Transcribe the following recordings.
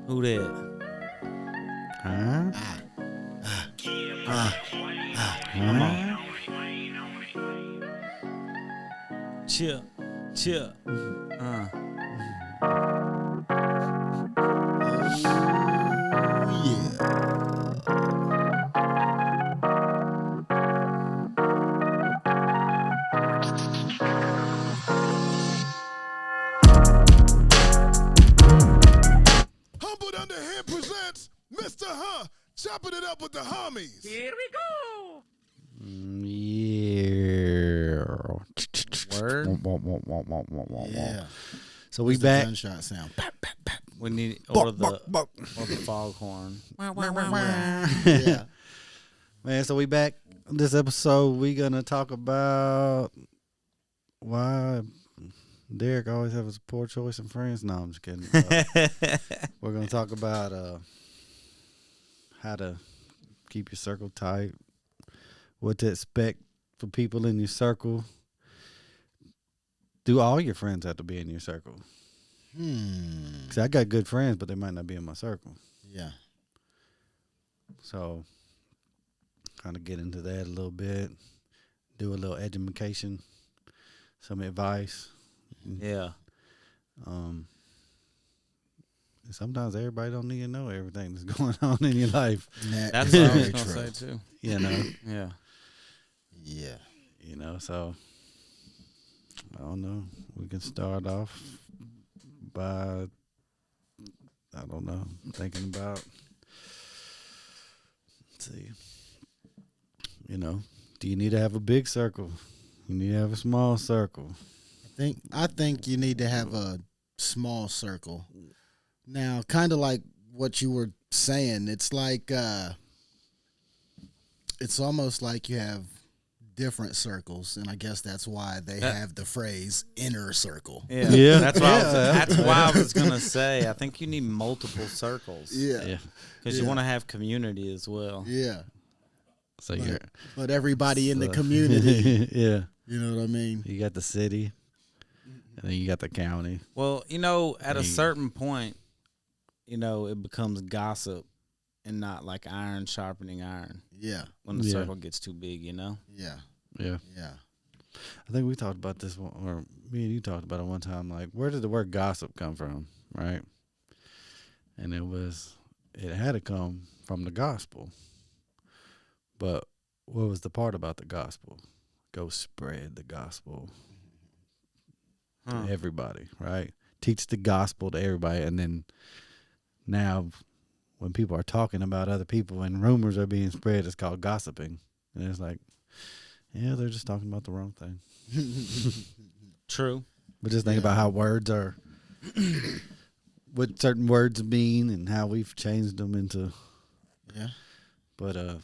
Who that? Huh? Come on. Chill. Chill. Humbled Under Him presents Mr. Chopping it up with the HuHmies. Here we go. Yeah. Word. Yeah. So we What's the back. gunshot sound? Pap, pap, pap. We need Buck, or buck, buck. the foghorn. Yeah. Man, so we back. This episode, we gonna talk about why Derek always has a poor choice in friends. No, I'm just kidding. We're gonna talk about how to keep your circle tight, what to expect for people in your circle. Do all your friends have to be in your circle? Cause I got good friends, but they might not be in my circle. Yeah. So, kind of get into that a little bit, do a little education, some advice. Yeah. And sometimes everybody don't need to know everything that's going on in your life. That's what I was very gonna true. say too. You know, Yeah. Yeah. So I don't know. We can start off by thinking about. Let's see. Do you need to have a big circle? You need to have a small circle. I think you need to have a small circle. Now, kind of like what you were saying, it's like it's almost like you have different circles, and I guess that's why they have the phrase inner circle. Yeah. Yeah. That's why I was gonna say. I think you need multiple circles. Yeah. Because you want to have community as well. Yeah. So you're But everybody in the community, yeah. you know what I mean? You got the city, and then you got the county. Well, at a certain point, it becomes gossip and not like iron sharpening iron Yeah. when the Yeah. circle gets too big, Yeah. Yeah. Yeah. I think we talked about this one, or me and you talked about it one time. Like, where did the word gossip come from, right? And it had to come from the gospel. But what was the part about the gospel? Go spread the gospel to everybody, right? Teach the gospel to everybody, and then now when people are talking about other people and rumors are being spread, it's called gossiping. And it's like, yeah, they're just talking about the wrong thing. True. But just think about how words are, what certain words mean, and how we've changed them into. Yeah. But I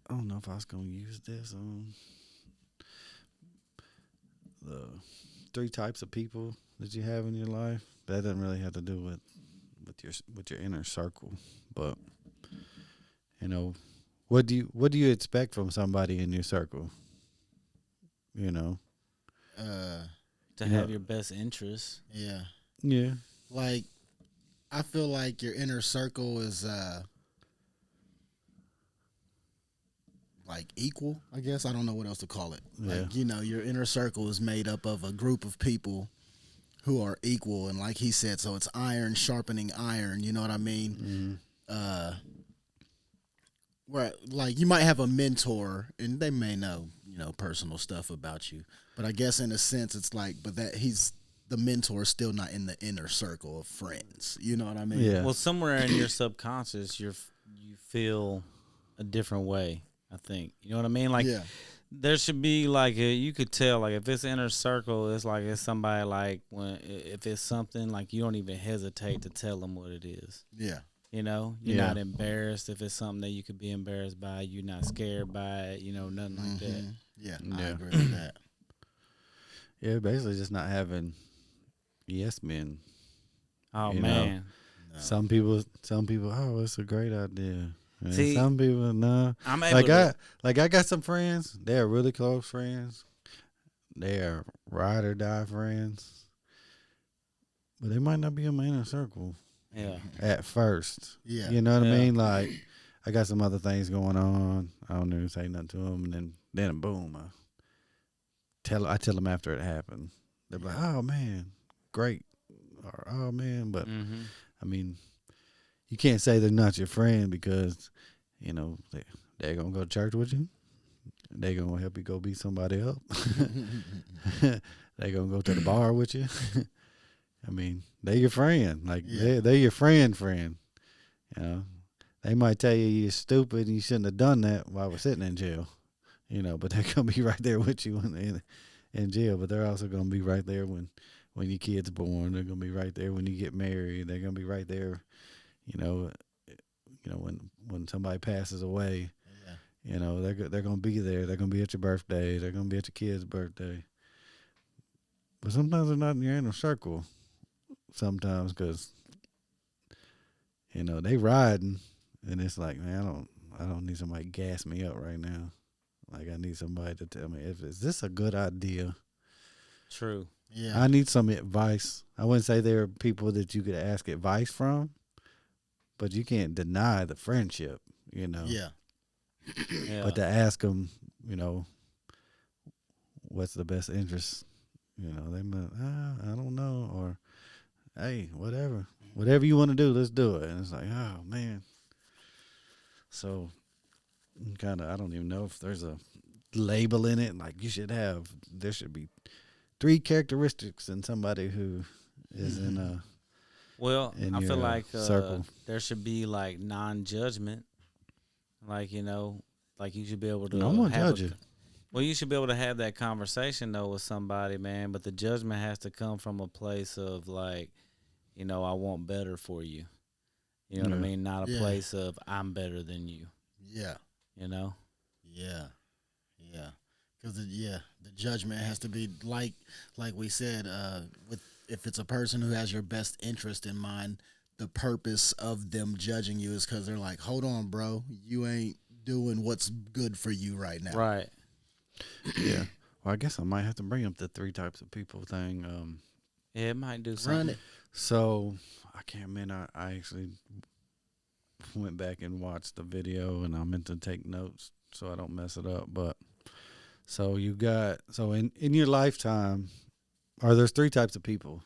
don't know if I was gonna use this the 3 types of people that you have in your life. That doesn't really have to do with your inner circle, but what do you expect from somebody in your circle? To have your best interests. Yeah. Yeah. Like, I feel like your inner circle is like equal, I guess. I don't know what else to call it. Yeah. Like, your inner circle is made up of a group of people who are equal, and like he said, so it's iron sharpening iron, you know what I mean? Mm-hmm. Where like you might have a mentor and they may know, personal stuff about you. But I guess in a sense it's like, but that he's the mentor is still not in the inner circle of friends. You know what I mean? Yeah. Well, somewhere in your subconscious, you feel a different way. I think you know what I mean. Like, there should be like you could tell like if it's inner circle, it's like it's somebody like if it's something like you don't even hesitate to tell them what it is. Yeah. You're not embarrassed if it's something that you could be embarrassed by. You're not scared by it. Nothing like that. Yeah, Yeah. I agree with that. Yeah, basically just not having yes men. Oh You man. No. Some people, oh, it's a great idea. And See, some people, no. I'm able I got some friends. They're really close friends. They are ride or die friends. But they might not be in my inner circle. Yeah. at first. Yeah. You know what I Yeah. mean? Like, I got some other things going on. I don't even say nothing to them, and then boom, I tell them after it happened. They're like, "Oh man, great," or "Oh man," but Mm-hmm. I mean, you can't say they're not your friend because they're gonna go to church with you. They gonna help you go beat somebody up. They gonna go to the bar with you. I mean, they your friend. Like they're your friend. You know, they might tell you you're stupid and you shouldn't have done that while we're sitting in jail. But they're gonna be right there with you in jail. But they're also gonna be right there when your kid's born. They're gonna be right there when you get married. They're gonna be right there. When somebody passes away. They're gonna be there. They're gonna be at your birthday. They're gonna be at your kid's birthday. But sometimes they're not in your inner circle. Sometimes because they riding, and it's like, man, I don't need somebody to gas me up right now. Like I need somebody to tell me is this a good idea. True. Yeah. I need some advice. I wouldn't say there are people that you could ask advice from, but you can't deny the friendship. Yeah. Yeah. But to ask them, what's the best interest? They might, I don't know, or hey, whatever you want to do, let's do it. And it's like, oh man. So, kind of, I don't even know if there's a label in it. Like there should be 3 characteristics in somebody who is in a. Well, in I your feel like circle. there should be like non-judgment. Like like you should be able to. No one judge you. Well, you should be able to have that conversation though with somebody, man. But the judgment has to come from a place of like, I want better for you. You know what I mean? Not a place of I'm better than you. Yeah. Yeah. Yeah. Because the judgment has to be like we said. If it's a person who has your best interest in mind, the purpose of them judging you is because they're like, hold on, bro, you ain't doing what's good for you right now. Right. Yeah. Well, I guess I might have to bring up the 3 types of people thing. Yeah, it might do something. Run it. So I can't remember. I actually went back and watched the video, and I meant to take notes so I don't mess it up. But so in your lifetime, there's 3 types of people.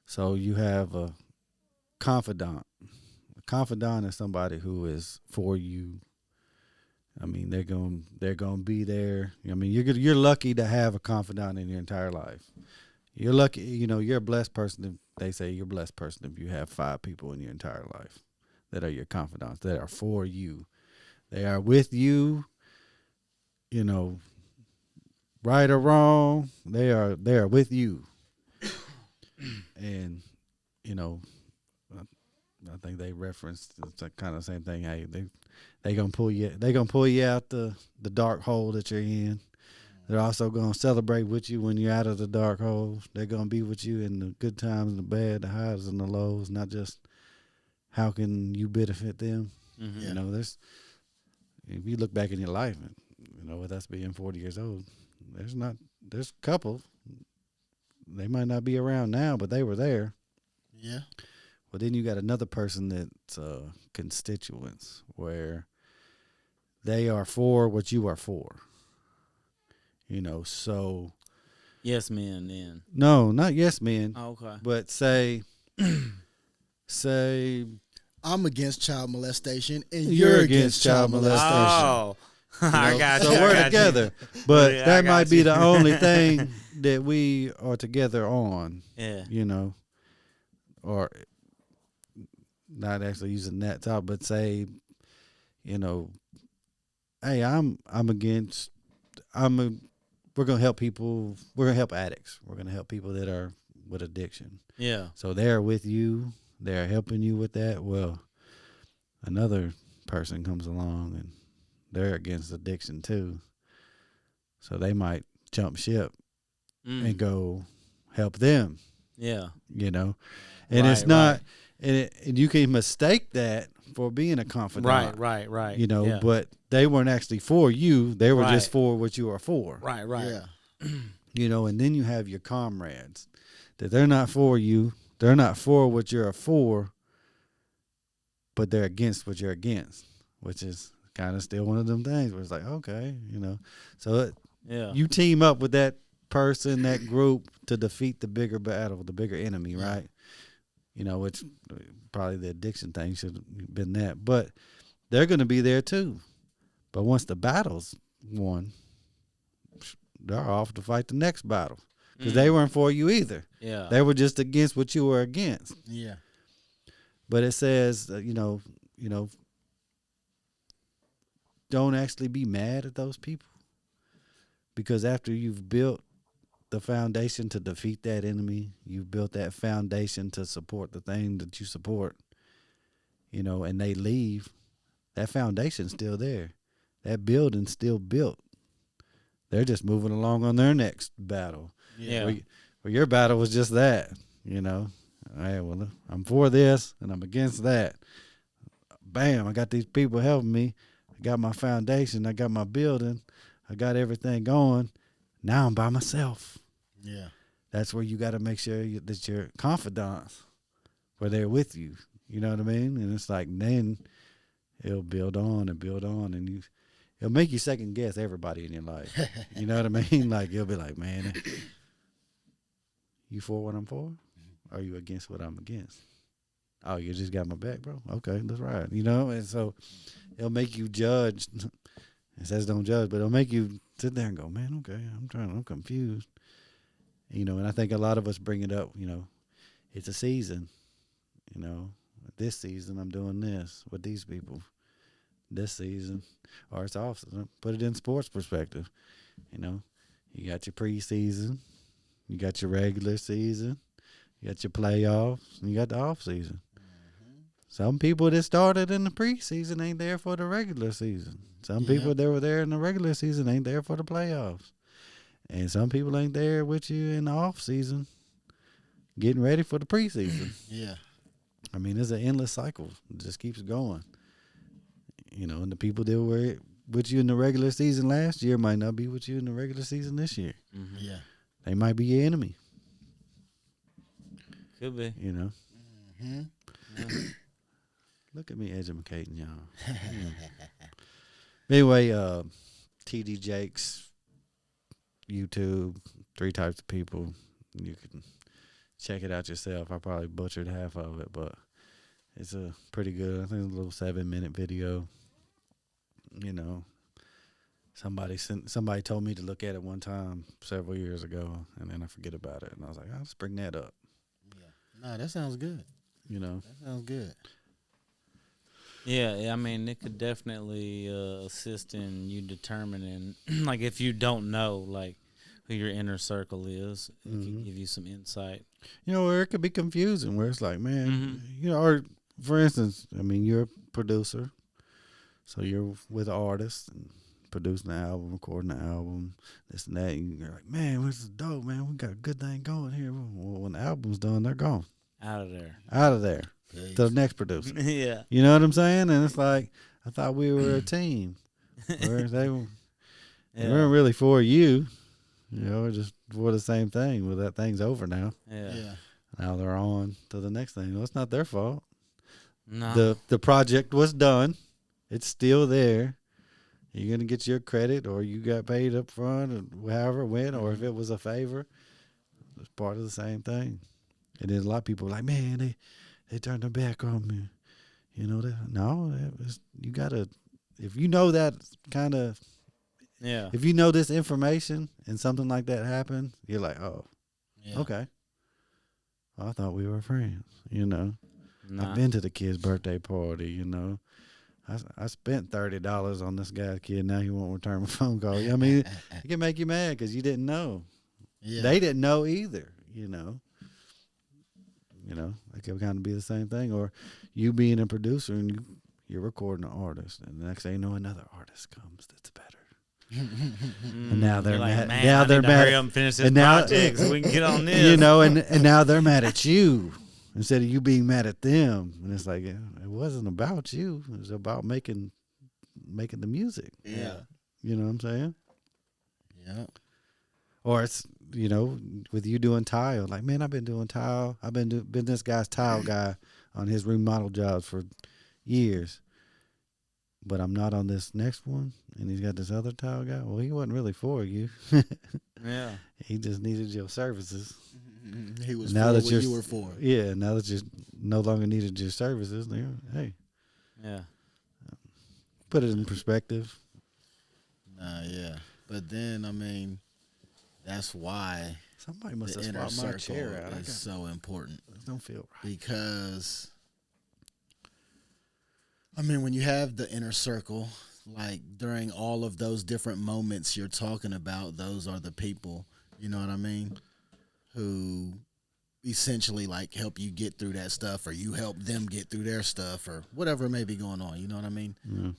So you have a confidant. A confidant is somebody who is for you. I mean, they're gonna be there. I mean, you're lucky to have a confidant in your entire life. You're lucky. You're a blessed person. They say you're a blessed person if you have 5 people in your entire life that are your confidants, that are for you. They are with you. Right or wrong, they are with you. And I think they referenced the kind of same thing. Hey, they gonna pull you. They gonna pull you out the dark hole that you're in. They're also gonna celebrate with you when you're out of the dark hole. They're gonna be with you in the good times and the bad, the highs and the lows. Not just how can you benefit them. Mm-hmm. There's if you look back in your life, and with us being 40 years old, there's a couple. They might not be around now, but they were there. Yeah. Well, then you got another person that's constituents where they are for what you are for. So. Yes, men. Then. No, not yes men. Oh, okay. But say. I'm against child molestation, and you're against child molestation. Oh, I got you. So we're together, but Yeah, that might be the only thing that we are together on. Yeah. Or not actually using that talk, but say, hey, we're gonna help people. We're gonna help addicts. We're gonna help people that are with addiction. Yeah. So they're with you. They're helping you with that. Well, another person comes along and they're against addiction too. So they might jump ship and go help them. Yeah. And it's not, and you can mistake that for being a confidant. Right. Yeah. But they weren't actually for you. They were just for what you are for. Right. Yeah. And then you have your comrades that they're not for you. They're not for what you're for, but they're against what you're against, which is kind of still one of them things where it's like, okay, so you team up with that person, that group to defeat the bigger battle, the bigger enemy, right? Which probably the addiction thing should have been that, but they're going to be there too. But once the battle's won, they're off to fight the next battle because they weren't for you either. Yeah, they were just against what you were against. Yeah. But it says, don't actually be mad at those people, because after you've built the foundation to defeat that enemy, you've built that foundation to support the thing that you support, and they leave, that foundation's still there. That building's still built. They're just moving along on their next battle. Yeah. Where your battle was just that, Hey, well, I'm for this and I'm against that. Bam, I got these people helping me. I got my foundation. I got my building. I got everything going. Now I'm by myself. Yeah. That's where you got to make sure that your confidants were there with you. You know what I mean? And it's like then it'll build on and build on, and it'll make you second guess everybody in your life. You know what I mean? Like you'll be like, man, you for what I'm for? Or are you against what I'm against? Oh, you just got my back, bro? Okay, that's right. And so it'll make you judge. It says don't judge, but it'll make you sit there and go, man, okay, I'm confused. And I think a lot of us bring it up, it's a season. This season I'm doing this with these people. This season, or it's off season. Put it in sports perspective. You got your preseason, you got your regular season, you got your playoffs, and you got the off season. Some people that started in the preseason ain't there for the regular season. Some people that were there in the regular season ain't there for the playoffs. And some people ain't there with you in the off season getting ready for the preseason. Yeah. I mean, it's an endless cycle. It just keeps going. And the people that were with you in the regular season last year might not be with you in the regular season this year. Mm-hmm. Yeah. They might be your enemy. Could be. Mm-hmm. Look at me educating y'all. Anyway, TD Jakes, YouTube, 3 types of people. You can check it out yourself. I probably butchered half of it, but it's a pretty good. I think it's a little 7-minute video. Somebody told me to look at it one time several years ago, and then I forget about it, and I was like, I'll just bring that up. Yeah. No, that sounds good. That sounds good. Yeah, I mean, it could definitely assist in you determining, like, if you don't know, like, who your inner circle is, it can give you some insight. Or it could be confusing, where it's like, man, or for instance, I mean, you're a producer, so you're with artists and producing the album, recording the album, this and that, and you're like, man, this is dope, man, we got a good thing going here. Well, when the album's done, they're gone. Out of there. To the next producer. Yeah. You know what I'm saying? And it's like, I thought we were a team. Where they weren't really for you. Just for the same thing. Well, that thing's over now. Yeah. Now they're on to the next thing. Well, it's not their fault. No. The project was done. It's still there. You're going to get your credit, or you got paid up front, or however it went, or if it was a favor. It's part of the same thing. And then a lot of people are like, man, they turned their back on me. You got to, if you know that kind of, if you know this information and something like that happened, you're like, oh, okay. Well, I thought we were friends, Nah. I've been to the kid's birthday party, I spent $30 on this guy's kid. Now he won't return my phone call. I mean, it can make you mad because you didn't know. Yeah. They didn't know either, It could kind of be the same thing. Or you being a producer and you're recording an artist, and the next thing you know, another artist comes that's better. And now they're like, mad. Man, now they're mad. Hurry up and finish this project so we can get on this. And now they're mad at you instead of you being mad at them. And it's like, it wasn't about you. It was about making the music. Yeah. You know what I'm saying? Yeah. Or it's, with you doing tile, like, man, I've been doing tile. I've been this guy's tile guy on his remodel jobs for years, but I'm not on this next one, and he's got this other tile guy. Well, he wasn't really for you. Yeah. He just needed your services. He was Now for that what you're you were for. Yeah, now that you no longer needed your services, hey, Yeah. put it in perspective. Nah, yeah. But then, I mean, that's why Somebody must the have inner swapped my circle chair out. is so important. This don't feel right. Because, I mean, when you have the inner circle, like during all of those different moments you're talking about, those are the people, you know what I mean, who essentially like help you get through that stuff, or you help them get through their stuff, or whatever may be going on, you know what I mean? Yeah.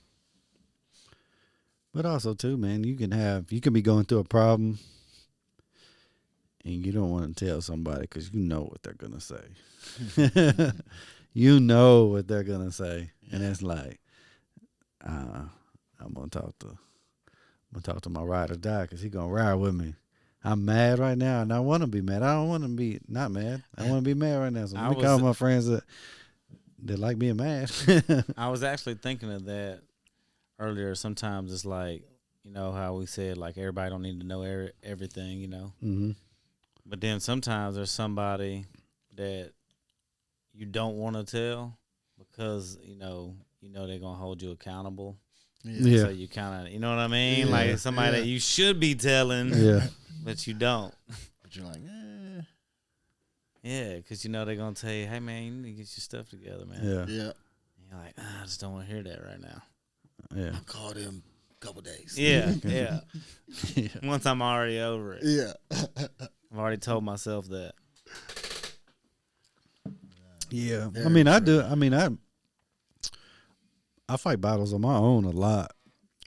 But also too, man, you can be going through a problem, and you don't want to tell somebody because you know what they're gonna say. You know what they're gonna say, and it's like, I'm gonna talk to my ride or die because he gonna ride with me. I'm mad right now, and I want to be mad. I don't want to be not mad. I want to be mad right now. So let me call my friends that like being mad. I was actually thinking of that earlier. Sometimes it's like, you know how we said like everybody don't need to know everything, you know. Mm-hmm. But then sometimes there's somebody that you don't want to tell because you know they're gonna hold you accountable. Yeah. So you kind of, you know what I mean? Yeah. Like somebody that you should be telling, Yeah. but you don't. But you're like, Yeah, because you know they're gonna tell you, hey man, you need to get your stuff together, man. Yeah. yeah. And you're like, I just don't want to hear that right now. Yeah. I'll call them a couple days. Yeah, yeah. Yeah. Once I'm already over it, Yeah. I've already told myself that. Yeah. Very I mean, I true. do. I mean, I fight battles on my own a lot.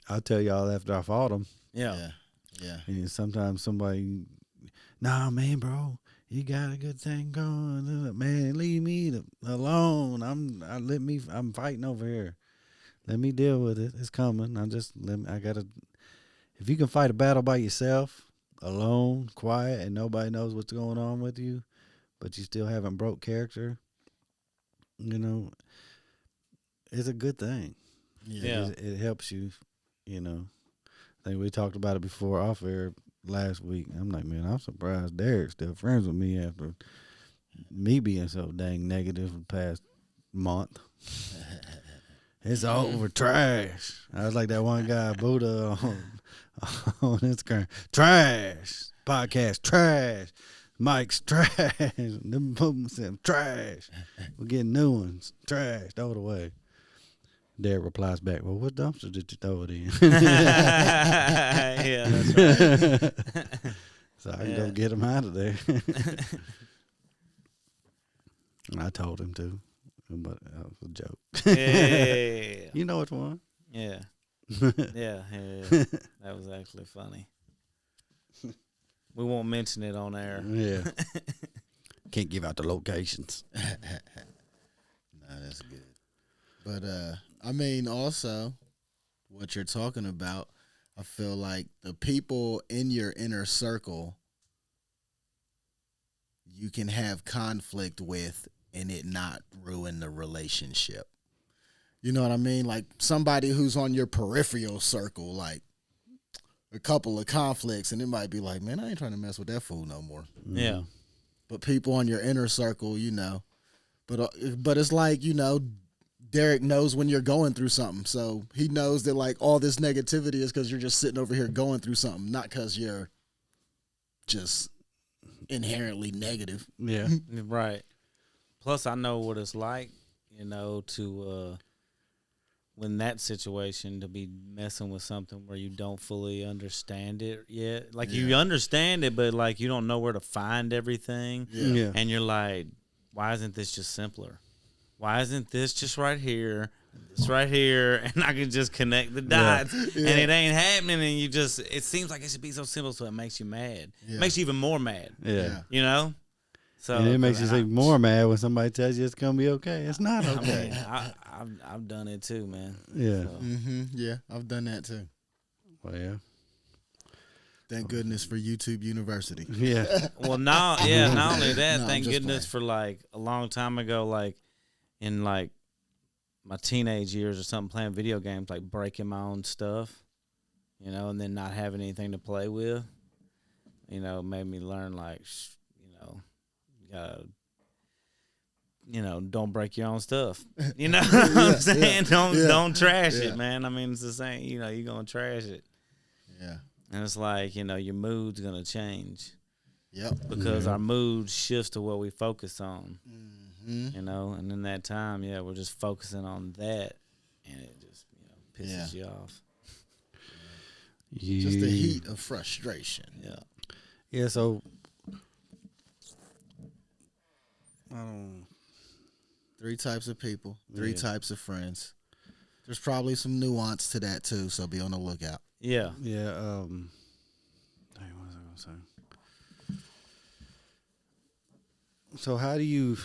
I'll tell y'all after I fought them. Yeah. Yeah. And sometimes somebody, nah, man, bro, you got a good thing going. Man, leave me alone. I'm fighting over here. Let me deal with it. It's coming. If you can fight a battle by yourself, alone, quiet, and nobody knows what's going on with you, but you still haven't broke character, it's a good thing. Yeah. It helps you, I think we talked about it before off air last week. I'm like, man, I'm surprised Derek's still friends with me after me being so dang negative the past month. It's over, trash. I was like that one guy, Buddha, on Instagram. Trash. Podcast, trash. Mike's trash. Them people said, trash. We're getting new ones. Trash. Throw it away. Derek replies back, well, what dumpster did you throw it in? Yeah, that's right. So I can go get him out of there. And I told him to, but that was a joke. Yeah. You know which one? Yeah. Yeah. That was actually funny. We won't mention it on air. Yeah. Can't give out the locations. Nah, that's good. But I mean, also, what you're talking about, I feel like the people in your inner circle, you can have conflict with and it not ruin the relationship. You know what I mean? Like somebody who's on your peripheral circle, like a couple of conflicts, and it might be like, man, I ain't trying to mess with that fool no more. Yeah. But people on your inner circle, but it's like, Derek knows when you're going through something. So he knows that like all this negativity is because you're just sitting over here going through something, not because you're just inherently negative. Yeah. Right. Plus, I know what it's like, to when that situation to be messing with something where you don't fully understand it yet. Like you understand it, but like you don't know where to find everything. Yeah. And you're like, why isn't this just simpler? Why isn't this just right here? This right here, and I can just connect the dots, and it ain't happening. And it seems like it should be so simple, so it makes you mad. It makes you even more mad. Yeah. So And it makes you even more mad when somebody tells you it's gonna be okay. It's not I okay. mean, I've done it too, man. Yeah. So. Mm-hmm. Yeah, I've done that too. Well, yeah. Thank goodness for YouTube University. Yeah. Well, not only that, No, I'm thank just goodness playing. for like a long time ago, like in like my teenage years or something, playing video games, like breaking my own stuff, you know, and then not having anything to play with, you know, made me learn like, you know, you gotta, you know, don't break your own stuff. You know what I'm saying? Don't trash it, man. I mean, it's the same. You know, you're gonna trash it. Yeah. And it's like, you know, your mood's gonna change. Yep. Because our mood shifts to what we focus on. Mm-hmm. You know, and in that time, we're just focusing on that, and it just, you know, pisses you off. Just the heat of frustration. Yeah. Yeah. So. Three types of people, three types of friends. There's probably some nuance to that too, so be on the lookout. Yeah. Yeah. Dang, what was I gonna say? So how do you,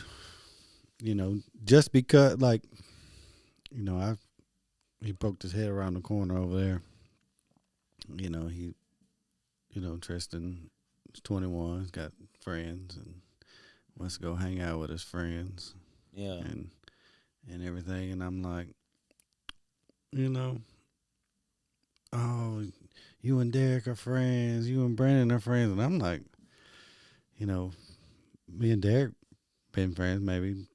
you know, just because, like, you know, he poked his head around the corner over there. You know, Tristan is 21, he's got friends, and wants to go hang out with his friends. Yeah. And everything. And I'm like, you know, oh, you and Derek are friends, you and Brandon are friends. And I'm like, you know, me and Derek been friends maybe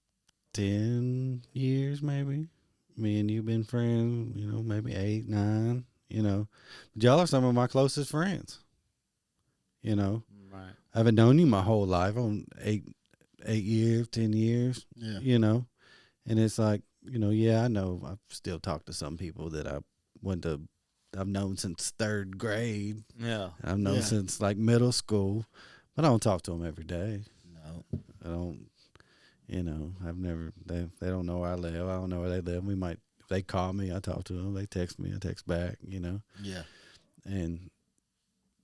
10 years, maybe. Me and you been friends, you know, maybe 8, 9, you know. But y'all are some of my closest friends. You know. Right. I haven't known you my whole life. On 8 years, 10 years. Yeah. You know. And it's like, you know, I know I still talk to some people that I've known since 3rd grade. Yeah. I've known since like middle school, but I don't talk to them every day. No. I don't, you know, they don't know where I live. I don't know where they live. If they call me, I talk to them. They text me, I text back, you know. Yeah. And,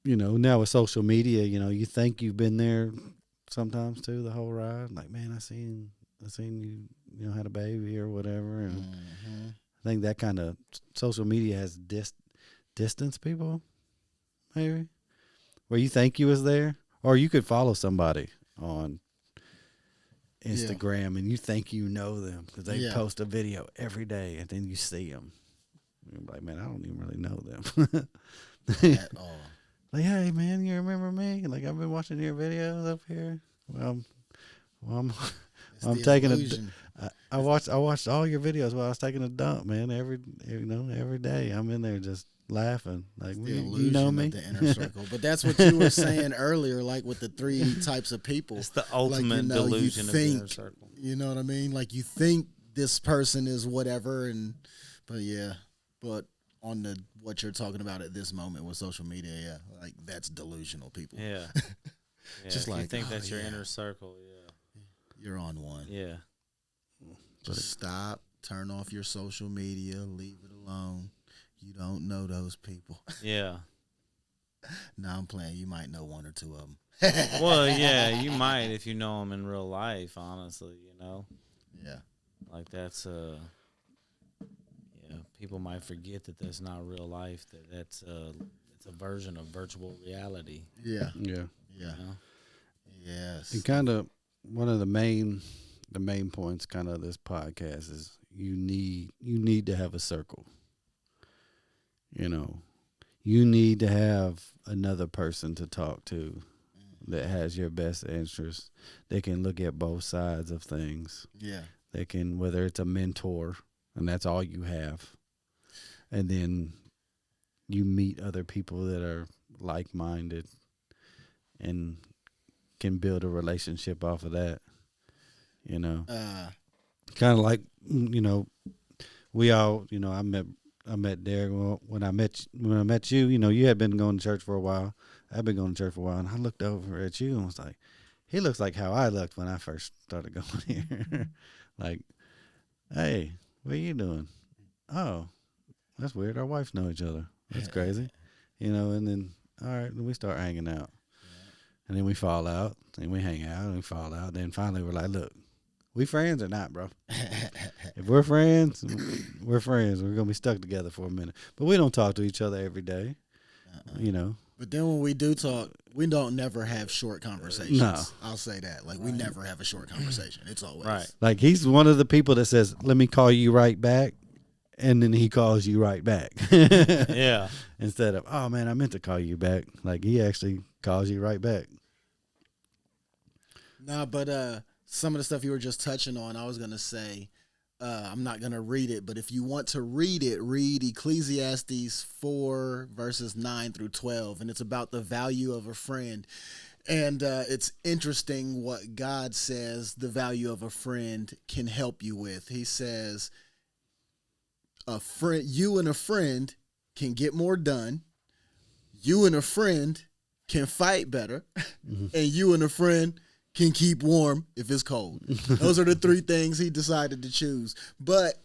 you know, now with social media, you know, you think you've been there sometimes too, the whole ride. Like, man, I seen you, you know, had a baby or whatever. And I think that kind of social media has distance people, maybe, where you think you was there, or you could follow somebody on Instagram and you think you know them because they post a video every day, and then you see them. You're like, man, I don't even really know them at all. Like, hey, man, you remember me? Like, I've been watching your videos up here. I'm taking I watched all your videos while I was taking a dump, man. Every day I'm in there just laughing. Like, you know me, of the inner circle. But that's what you were saying earlier, like with the 3 types of people. It's the ultimate delusion of the inner circle. You know what I mean? Like, you think this person is whatever, but on what you're talking about at this moment with social media, like that's delusional people. Yeah. Just if like you think that's your inner circle, you're on one. Yeah. Just stop, turn off your social media, leave it alone. You don't know those people. Yeah. No, I'm playing. You might know 1 or 2 of them. Well, yeah, you might if you know them in real life, honestly, you know? Yeah. Like that's people might forget that that's not real life, that's it's a version of virtual reality. Yeah. You know? Yes. And kind of one of the main points kind of this podcast is you need to have a circle. You know, you need to have another person to talk to that has your best interest. They can look at both sides of things. Yeah. They can, whether it's a mentor and that's all you have, and then you meet other people that are like-minded and can build a relationship off of that. You know, kind of like, you know, we all, you know, I met Derek when I met you. You know, you had been going to church for a while. I've been going to church for a while, and I looked over at you and was like, he looks like how I looked when I first started going here. Like, hey, what are you doing? Oh, that's weird. Our wives know each other. That's crazy. You know, and then, all right, then we start hanging out. And then we fall out, and we hang out, and we fall out. Then finally we're like, look, we friends or not, bro? If we're friends, we're friends. We're going to be stuck together for a minute. But we don't talk to each other every day, you know. But then when we do talk, we don't never have short conversations. No. I'll say that. Like, we never have a short conversation. It's always. Right. Like, he's one of the people that says, let me call you right back. And then he calls you right back. Yeah. Instead of, oh, man, I meant to call you back. Like, he actually calls you right back. Nah, but some of the stuff you were just touching on, I was going to say, I'm not going to read it, but if you want to read it, read Ecclesiastes 4, verses 9 through 12, and it's about the value of a friend. And it's interesting what God says the value of a friend can help you with. He says, you and a friend can get more done. You and a friend can fight better. And you and a friend can keep warm if it's cold. Those are the three things he decided to choose. But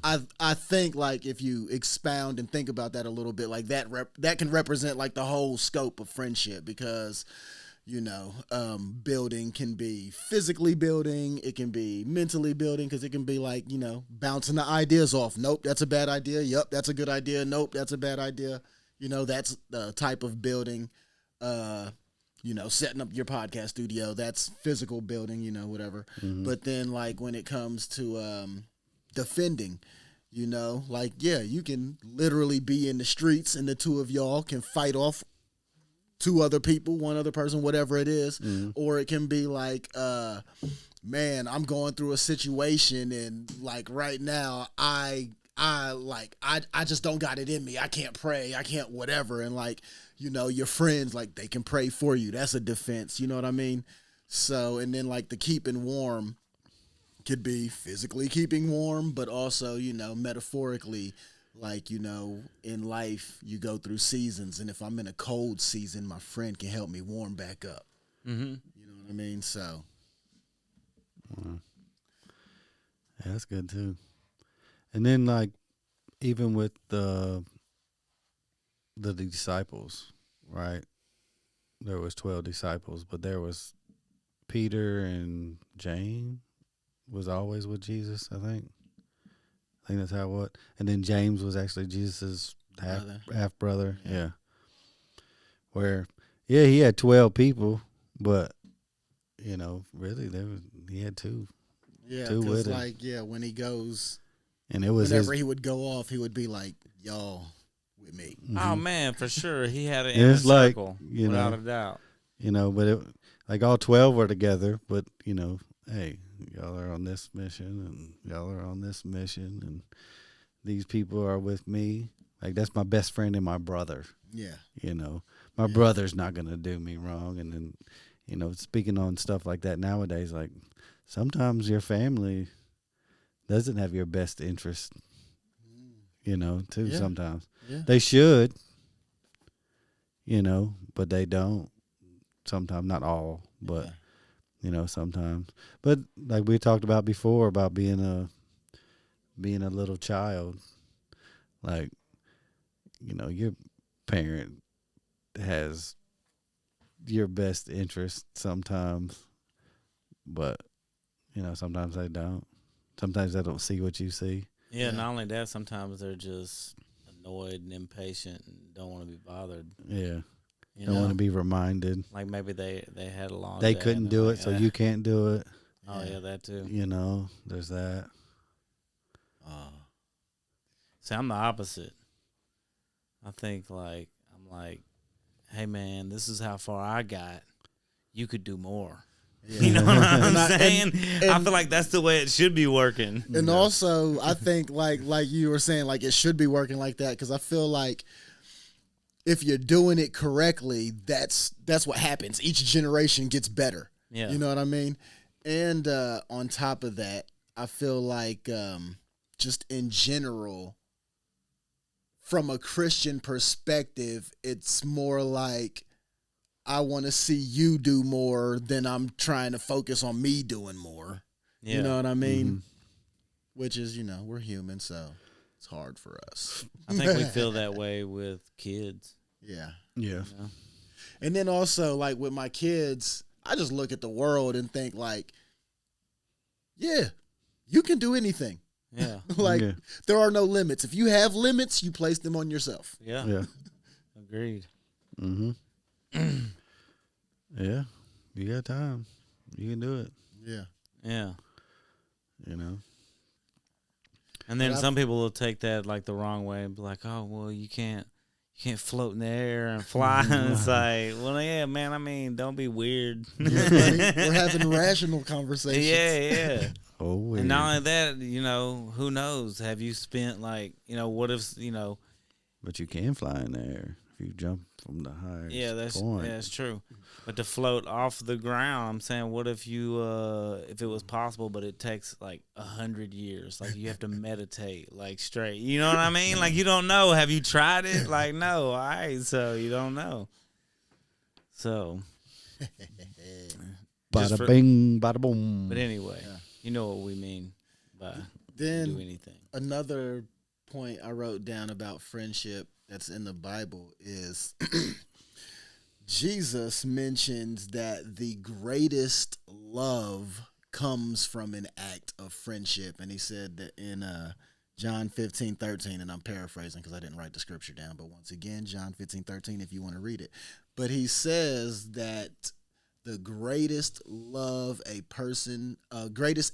I think, like, if you expound and think about that a little bit, like that can represent like the whole scope of friendship, because building can be physically building, it can be mentally building, because it can be like, bouncing the ideas off. Nope, that's a bad idea. Yep, that's a good idea. Nope, that's a bad idea. That's the type of building. Setting up your podcast studio, that's physical building, whatever. But then, like, when it comes to defending, you can literally be in the streets and the two of y'all can fight off two other people, one other person, whatever it is. Or it can be like, man, I'm going through a situation, and like right now I just don't got it in me. I can't pray. I can't whatever. And like, your friends, like, they can pray for you. That's a defense. You know what I mean? So, and then like the keeping warm could be physically keeping warm, but also, metaphorically, like, in life you go through seasons. And if I'm in a cold season, my friend can help me warm back up. You know what I mean? So. Yeah, that's good too. And then, like, even with the disciples, right? There was 12 disciples, but there was Peter and James was always with Jesus, I think. I think that's how it was. And then James was actually Jesus' half brother. Yeah. Where, he had 12 people, but, really, he had two. Yeah, two because, with him. like, when he goes, And it was whenever he would go off, he would be like, y'all with me. Oh man, for sure, he had an And inner it's like, circle, without a doubt. But it, like, all 12 were together, but, hey, y'all are on this mission, and y'all are on this mission, and these people are with me. Like, that's my best friend and my brother. Yeah. My brother's not going to do me wrong. And then, speaking on stuff like that nowadays, like, sometimes your family doesn't have your best interest, too, Yeah. sometimes. Yeah. They should, but they don't. Sometimes, not all, but, sometimes. But like we talked about before, about being a little child, like, your parent has your best interest sometimes, but, sometimes they don't. Sometimes they don't see what you see. Yeah, not only that, sometimes they're just annoyed and impatient and don't want to be bothered. Yeah. You Don't know? want to be reminded. Like maybe they had a long They day couldn't and do they're it, like, so you can't do it. Oh, yeah, that too. There's that. See, I'm the opposite. I think, like, I'm like, hey, man, this is how far I got. You could do more. Yeah. You know what I'm And saying? I feel like that's the way it should be working. And also, I think, like you were saying, like, it should be working like that, because I feel like if you're doing it correctly, that's what happens. Each generation gets better. Yeah. You know what I mean? And on top of that, I feel like just in general, from a Christian perspective, it's more like I want to see you do more than I'm trying to focus on me doing more. Yeah. You know what I mean? Which is, we're human, so it's hard for us. I think we feel that way with kids. Yeah. Yeah. You know? And then also, like, with my kids, I just look at the world and think, like, yeah, you can do anything. Yeah. Like, Yeah. there are no limits. If you have limits, you place them on yourself. Yeah. Yeah. Agreed. Mm-hmm. Yeah, you got time. You can do it. Yeah. Yeah. You know. And then some people will take that like the wrong way and be like, "Oh, well, you can't float in the air and fly." And it's like, well, yeah, man. I mean, don't be weird. Yeah, buddy. We're having rational conversations. Yeah. Oh, weird. And not only that, who knows? Have you spent like, what if, But you can fly in there if you jump from the highest point. Yeah, that's true. But to float off the ground, I'm saying, what if you, if it was possible, but it takes like 100 years, like you have to meditate, like straight. You know what I mean? Like you don't know. Have you tried it? Like no. All right, so you don't know. So. Bada bing, bada boom. But anyway, you know what we mean by then do anything. Another point I wrote down about friendship that's in the Bible is Jesus mentions that the greatest love comes from an act of friendship. And he said that in John 15:13, and I'm paraphrasing because I didn't write the scripture down, but once again, John 15:13, if you want to read it. But he says that the greatest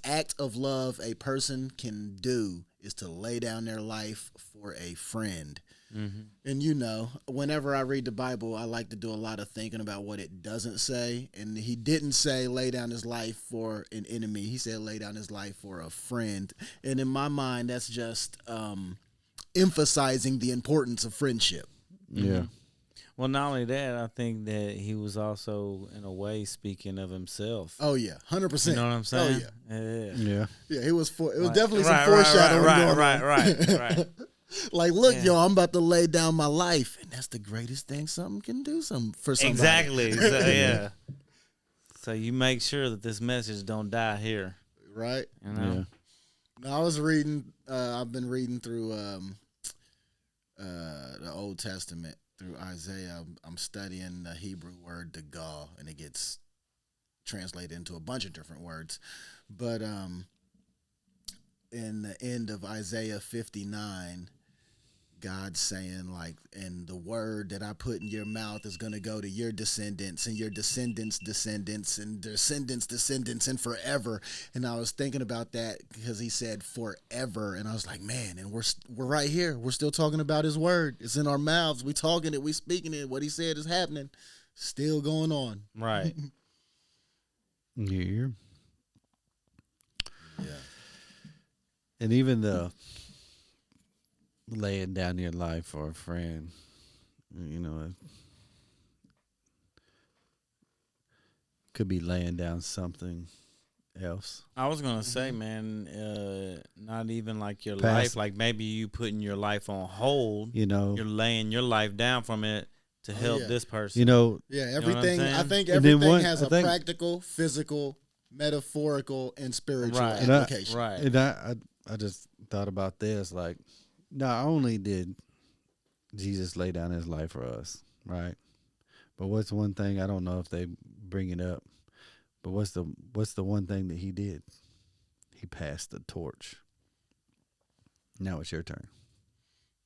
act of love a person can do is to lay down their life for a friend. Mm-hmm. And whenever I read the Bible, I like to do a lot of thinking about what it doesn't say. And he didn't say lay down his life for an enemy. He said lay down his life for a friend. And in my mind, that's just emphasizing the importance of friendship. Yeah. Mm-hmm. Well, not only that, I think that he was also, in a way, speaking of himself. Oh yeah, 100%. You know what I'm saying? Oh Yeah. Yeah. It was definitely some foreshadowing going on. Right. Like, look, yo, I'm about to lay down my life, and that's the greatest thing something can do for somebody. Exactly. So, yeah. So you make sure that this message don't die here, right? Yeah. Now, I was reading. I've been reading through the Old Testament. Through Isaiah, I'm studying the Hebrew word "dagal," and it gets translated into a bunch of different words. But in the end of Isaiah 59, God's saying, like, and the word that I put in your mouth is going to go to your descendants and your descendants' descendants and descendants' descendants and forever. And I was thinking about that because he said forever. And I was like, man, and we're right here. We're still talking about his word. It's in our mouths. We talking it. We speaking it. What he said is happening. Still going on. Right. Yeah. Yeah. And even the laying down your life for a friend, it could be laying down something else. I was going to say, man, not even like your life, like maybe you putting your life on hold. You're laying your life down from it to help this person. Yeah, everything. I think everything has a practical, physical, metaphorical, and spiritual application. And I just thought about this, like, not only did Jesus lay down his life for us, right? But what's one thing, I don't know if they bring it up, but what's the one thing that he did? He passed the torch. Now it's your turn.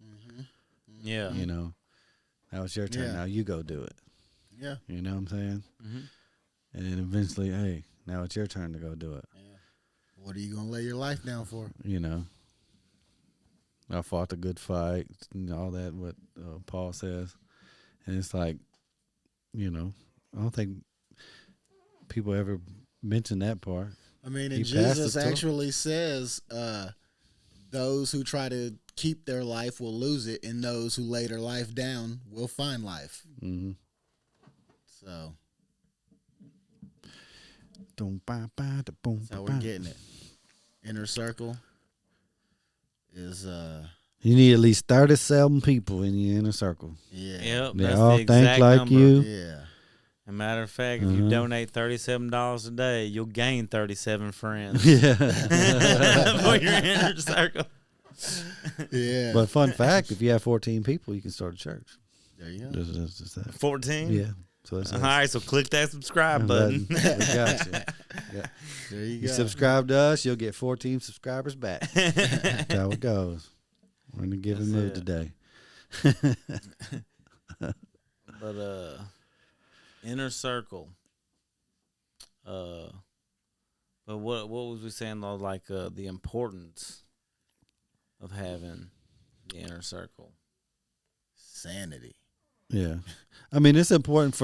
Mm-hmm. Yeah. Now it's your turn. Yeah. Now you go do it. Yeah. You know what I'm saying? Mm-hmm. And then eventually, hey, now it's your turn to go do it. Yeah. What are you going to lay your life down for? I fought the good fight, all that, what Paul says. And it's like, I don't think people ever mention that part. I mean, and Jesus actually says those who try to keep their life will lose it, and those who lay their life down will find life. Mm-hmm. So that's how we're getting it. Inner circle is you need at least 37 people in your inner circle. Yeah. Yep. They that's all the exact think like number. you. Yeah. As a matter of fact, if you donate $37 a day, you'll gain 37 friends. Yeah. For your inner circle. Yeah. But fun fact, if you have 14 people, you can start a church. There you go. Just that. 14? Yeah. So All right, so click that subscribe button. We got you. Yeah. There you go. You subscribe to us, you'll get 14 subscribers back. That's how it goes. We're in a giving mood today. But inner circle. Uh, but what was we saying though? Like the importance of having the inner circle. Sanity. Yeah, I mean it's important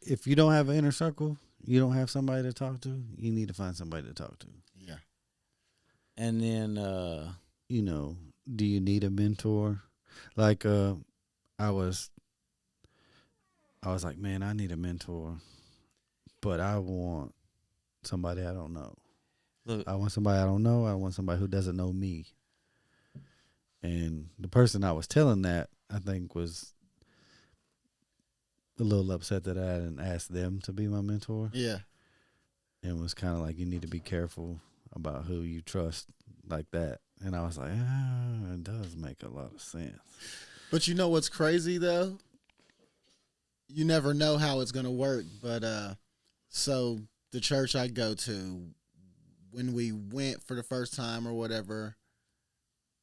if you don't have an inner circle, you don't have somebody to talk to. You need to find somebody to talk to. Yeah. And then do you need a mentor? Like I was like, man, I need a mentor, but I want somebody I don't know. look, I want somebody I don't know. I want somebody who doesn't know me. And the person I was telling that, I think, was a little upset that I didn't ask them to be my mentor. Yeah. And was kind of like, you need to be careful about who you trust like that. And I was like, it does make a lot of sense. But you know what's crazy though? You never know how it's gonna work. But so the church I go to, when we went for the first time or whatever,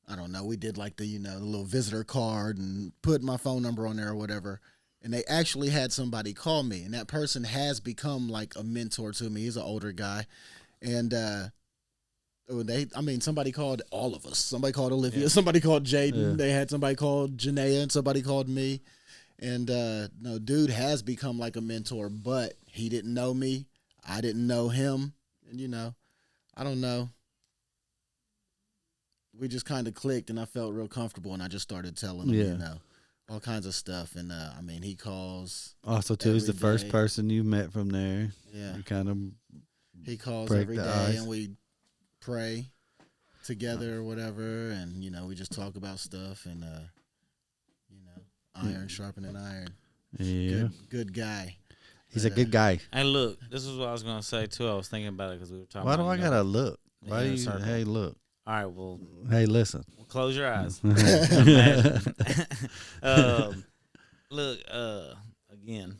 I don't know, we did like the little visitor card and put my phone number on there or whatever. And they actually had somebody call me, and that person has become like a mentor to me. He's an older guy. And somebody called all of us. Somebody called Olivia. Yeah. Somebody called Jaden. Yeah. They had somebody called Janaea, and somebody called me. And no, dude has become like a mentor, but he didn't know me. I didn't know him. And, I don't know. We just kind of clicked, and I felt real comfortable, and I just started telling him, all kinds of stuff. And, he calls. Also, too, he's the first person you met from there. Yeah. You kind of he calls every day, and we pray together or whatever, and, we just talk about stuff, and, iron sharpening iron. Yeah. Good guy. He's a good guy. Hey, look, this is what I was going to say, too. I was thinking about it because we were talking about Why do I got to look? Why do you, hey, look. All right, well. Hey, listen. Well, close your eyes. Look, again.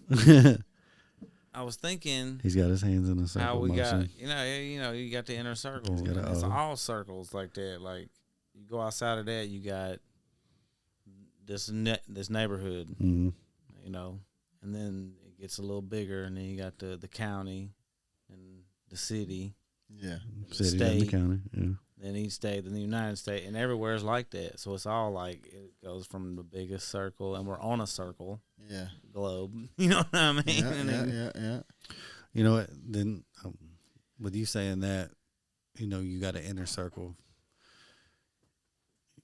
I was thinking. He's got his hands in a circle. How we motion. got, you got the inner circle. It's all circles like that. Like, you go outside of that, you got this neighborhood, mm-hmm. And then it gets a little bigger, and then you got the county and the city. Yeah. City state, and the county, yeah. Then each state, then the United States, and everywhere is like that. So it's all like it goes from the biggest circle, and we're on a circle. Yeah. Globe. You know what I mean? Yeah. You know what? Then with you saying that, you got an inner circle.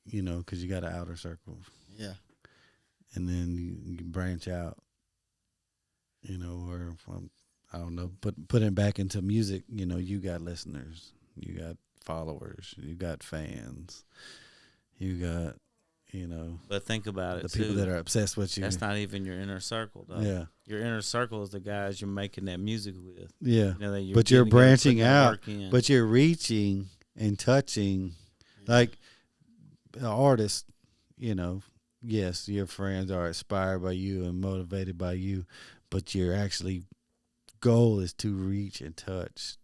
Because you got an outer circle. Yeah. And then you branch out. Or I don't know, put it back into music. You got listeners, you got followers, you got fans, you got, But think about it, the people that are obsessed with you. That's not even your inner circle, though. Yeah. Your inner circle is the guys you're making that music with. Yeah. But you're branching out, but you're reaching and touching, like an artist, yes, your friends are inspired by you and motivated by you, but your actually goal is to reach and touch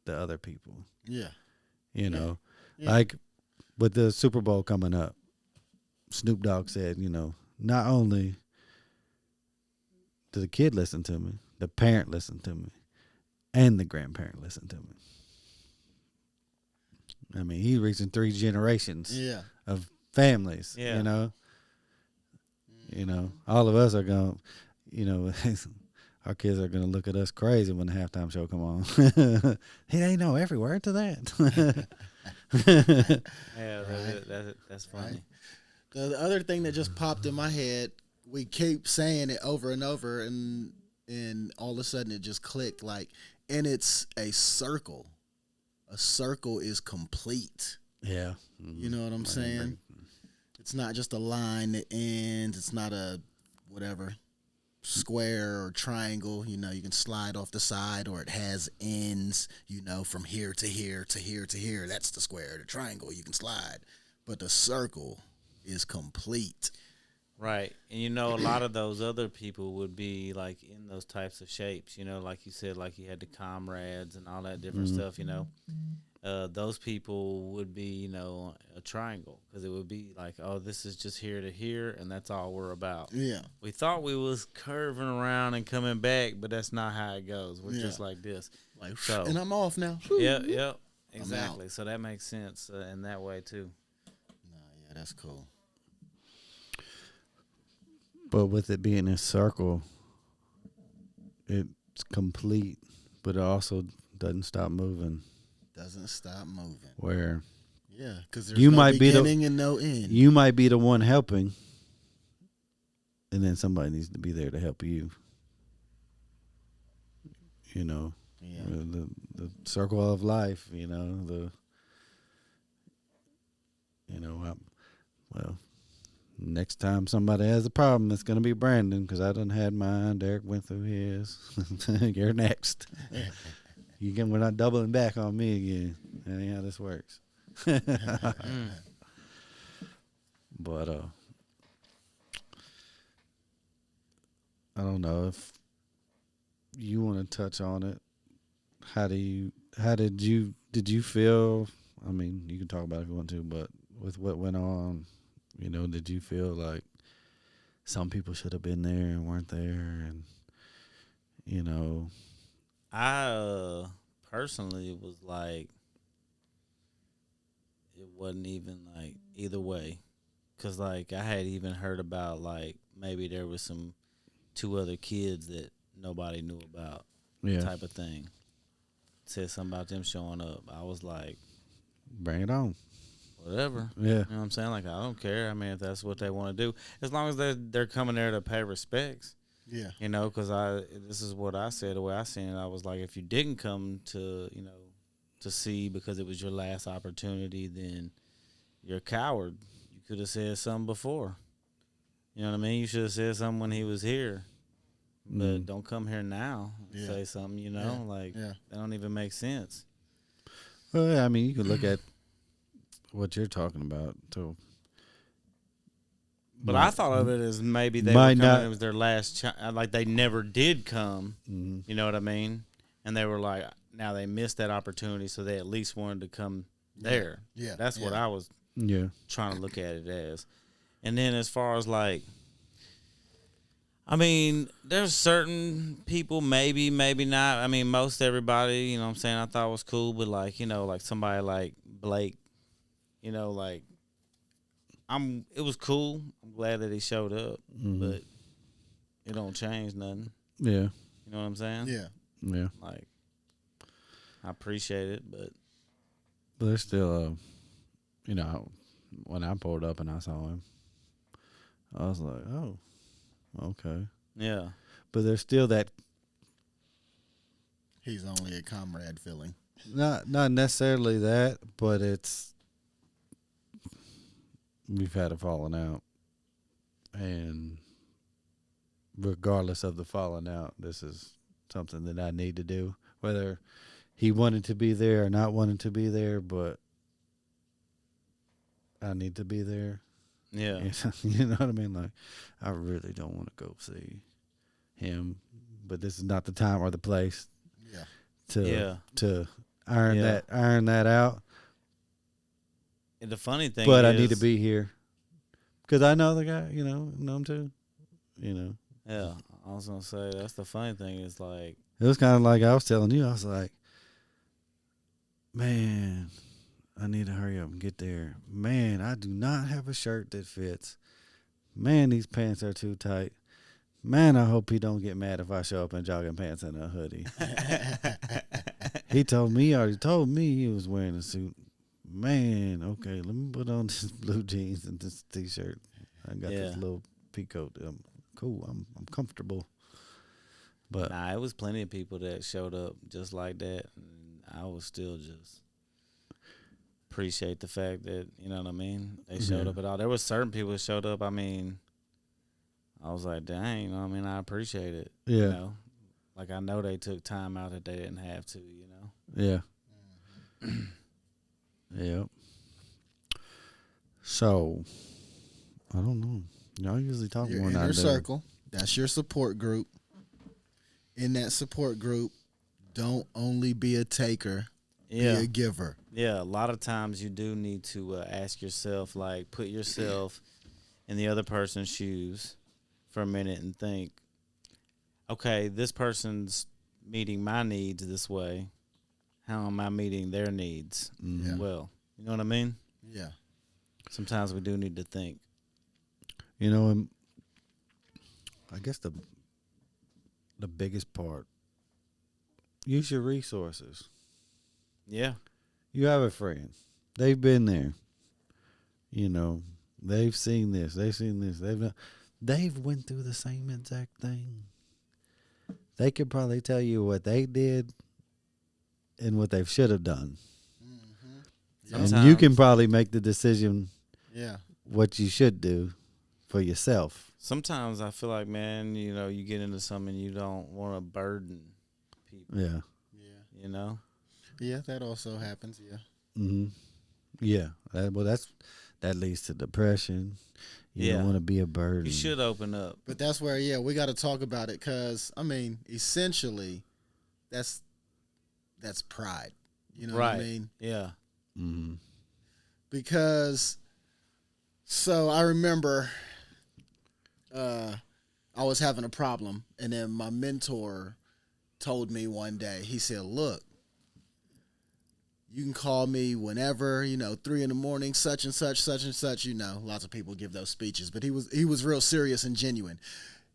the other people. Yeah. Yeah. Like with the Super Bowl coming up, Snoop Dogg said, not only did the kid listen to me, the parent listened to me, and the grandparent listened to me. I mean, he's reaching 3 generations of families, all of us are going to, our kids are going to look at us crazy when the halftime show come on. They know every word to that. Yeah, that's funny. Right. The other thing that just popped in my head, we keep saying it over and over, and all of a sudden it just clicked. And it's a circle. A circle is complete. Yeah. You know what I'm saying? It's not just a line that ends. It's not a whatever square or triangle. You can slide off the side, or it has ends, from here to here to here to here. That's the square. The triangle, you can slide. But the circle is complete. Right. And a lot of those other people would be like in those types of shapes, like you said, like you had the comrades and all that different stuff, those people would be, a triangle because it would be like, oh, this is just here to here, and that's all we're about. Yeah. We thought we was curving around and coming back, but that's not how it goes. We're just like this. Like, so, and I'm off now. Yep, exactly. So that makes sense in that way too. Nah, yeah, that's cool. But with it being a circle, it's complete, but it also doesn't stop moving. Doesn't stop moving. Where yeah, because there's you no might beginning be and no end. You might be the one helping, and then somebody needs to be there to help you. Yeah. The circle of life. Well, next time somebody has a problem, it's gonna be Brandon because I done had mine. Derek went through his. You're next. We're not doubling back on me again. That ain't how this works. But I don't know if you want to touch on it. Did you feel? I mean, you can talk about it if you want to, but with what went on, did you feel like some people should have been there and weren't there, and I personally was like, it wasn't even like either way, cause like I had even heard about like maybe there was some 2 other kids that nobody knew about, type of thing. Said something about them showing up. I was like, bring it on. Whatever. Yeah. You know what I'm saying? Like, I don't care. I mean, if that's what they want to do, as long as they're coming there to pay respects. Yeah. Because this is what I said, the way I seen it. I was like, if you didn't come to, to see because it was your last opportunity, then you're a coward. You could have said something before. You know what I mean? You should have said something when he was here. But don't come here now and say something, like that don't even make sense. Well, yeah, I mean, you could look at what you're talking about too. But I thought of it as maybe they were coming. It was their last like they never did come. Mm-hmm. You know what I mean? And they were like, now they missed that opportunity, so they at least wanted to come there. Yeah, that's what I was trying to look at it as. And then as far as like, I mean, there's certain people, maybe not. I mean, most everybody, you know what I'm saying, I thought was cool, but like, like somebody like Blake, like it was cool. I'm glad that he showed up, but it don't change nothing. Yeah. You know what I'm saying? Yeah. Yeah. Like, I appreciate it, but there's still when I pulled up and I saw him, I was like, oh, okay. Yeah. But there's still that. He's only a comrade feeling. Not necessarily that, but we've had a falling out, and regardless of the falling out, this is something that I need to do. Whether he wanted to be there or not wanted to be there, but I need to be there. Yeah. You know what I mean? Like, I really don't want to go see him, but this is not the time or the place to iron that out. And the funny thing but is, I need to be here because I know the guy, know him too, Yeah, I was going to say, that's the funny thing is like, it was kind of like I was telling you, I was like, man, I need to hurry up and get there. Man, I do not have a shirt that fits. Man, these pants are too tight. Man, I hope he don't get mad if I show up in jogging pants and a hoodie. He already told me he was wearing a suit. Man, okay, let me put on this blue jeans and this T-shirt. I got this little peacoat. Cool, I'm comfortable. But it was plenty of people that showed up just like that. And I was still just appreciate the fact that, you know what I mean, they showed up at all. There was certain people that showed up. I mean, I was like, dang, you know what I mean? I appreciate it. Yeah. You know? Like, I know they took time out that they didn't have to, Yeah. Yep. So, I don't know. Y'all usually talk more than I do. Inner circle. That's your support group. In that support group, don't only be a taker. Be a giver. Yeah, a lot of times you do need to ask yourself, like, put yourself in the other person's shoes for a minute and think, okay, this person's meeting my needs this way. How am I meeting their needs? Mm-hmm. Well, you know what I mean? Yeah. Sometimes we do need to think. You know, and I guess the biggest part, use your resources. Yeah. You have a friend. They've been there. You know, they've seen this. They've seen this. They've went through the same exact thing. They could probably tell you what they did and what they should have done. Mm-hmm. And you can probably make the decision what you should do for yourself. Sometimes I feel like, man, you know, you get into something you don't want to burden people. Yeah. Yeah. You know? Yeah, that also happens, yeah. Mm-hmm. Yeah. That leads to depression. You don't want to be a burden. You should open up. But that's where, we got to talk about it because, I mean, essentially, that's pride. You know what I mean? Yeah. Mm-hmm. Because, so I remember I was having a problem, and then my mentor told me one day, he said, look, you can call me whenever, 3 a.m, such and such, lots of people give those speeches, but he was real serious and genuine.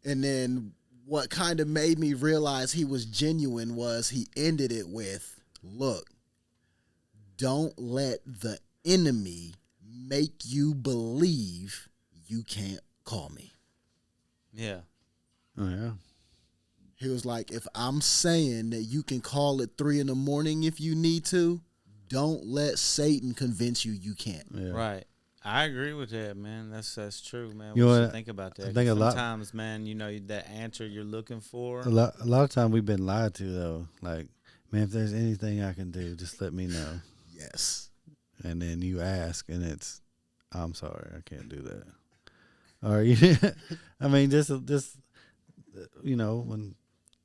And then what kind of made me realize he was genuine was he ended it with, look, don't let the enemy make you believe you can't call me. Yeah. Oh, yeah. He was like, if I'm saying that you can call at 3 a.m. if you need to, don't let Satan convince you can't. Yeah. Right. I agree with that, man. That's true, man. You We know should what? think about that. I think Sometimes, man, that answer you're looking for. A lot of time we've been lied to, though. Like, man, if there's anything I can do, just let me know. Yes. And then you ask, and it's, I'm sorry, I can't do that. Or I mean, just